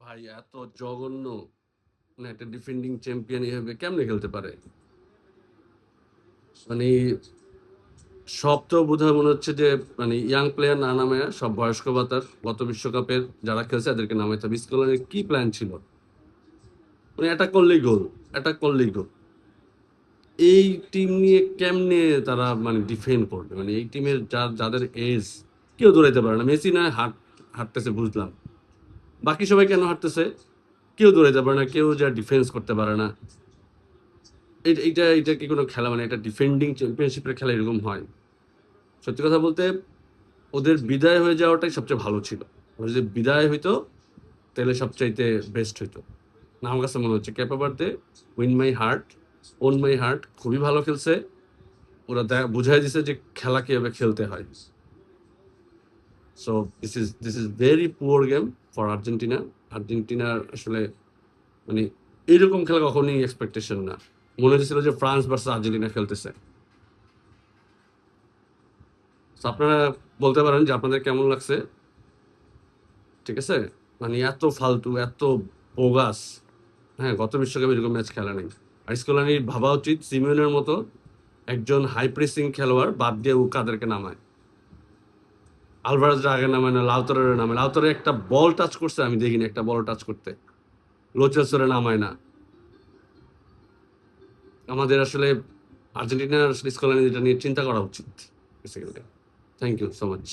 ভাই এত জঘন্য না, একটা ডিফেন্ডিং চ্যাম্পিয়ন এভাবে কেমনে খেলতে পারে? মানে সব তো বোধহয় মনে হচ্ছে যে মানে ইয়াং প্লেয়ার না নামে সব বয়স্ক ভাতার গত বিশ্বকাপের যারা খেলছে এদেরকে নামাইতে হবে। স্কলারের কি প্ল্যান ছিল? মানে অ্যাটাক করলেই গোল, অ্যাটাক করলেই গোল। এই টিম নিয়ে কেমনে তারা মানে ডিফেন্ড করবে? মানে এই টিমের যাদের এজ কেউ দৌড়াইতে পারে না। মেসি না হাঁটতেছে বুঝলাম, বাকি সবাই কেন হাঁটতেছে? কেউ দৌড়াইতে পারে না, কেউ যা ডিফেন্স করতে পারে না। এইটা এটা কি কোনো খেলা? মানে এটা ডিফেন্ডিং চ্যাম্পিয়নশিপের খেলা এরকম হয়? সত্যি কথা বলতে ওদের বিদায় হয়ে যাওয়াটাই সবচেয়ে ভালো ছিল। ওরা যদি বিদায় হইতো তাহলে সবচাইতে বেস্ট হইতো। না, আমার কাছে মনে হচ্ছে Cape Verde win my heart, won my heart খুবই ভালো খেলছে। ওরা বুঝাই দিছে যে খেলা কিভাবে খেলতে হয়। So this is very poor game for Argentina. আর্জেন্টিনার আসলে মানে এইরকম খেলা কখনোই এক্সপেকটেশন না। মনে হচ্ছিল যে ফ্রান্স ভার্সেস আর্জেন্টিনা খেলতেছে। তো আপনারা বলতে পারেন যে আপনাদের কেমন লাগছে। ঠিক আছে, মানে এত ফালতু, এত বোগাস। হ্যাঁ, গত বিশ্বকাপে এরকম ম্যাচ খেলা নেই। আর স্কলানির ভাবা উচিত সিমিওনের মতো একজন হাই প্রেসিং খেলোয়াড় বাদ দিয়ে ও কাদেরকে নামায়। আলভারেজরা আগে নামায় না, লাউতারের নামে। লাউতারে একটা বল টাচ করছে আমি দেখিনি, একটা বল টাচ করতে। লোচেলসরে নামায় না। আমাদের আসলে আর্জেন্টিনার স্কলানি এটা নিয়ে চিন্তা করা উচিত। Thank you so much.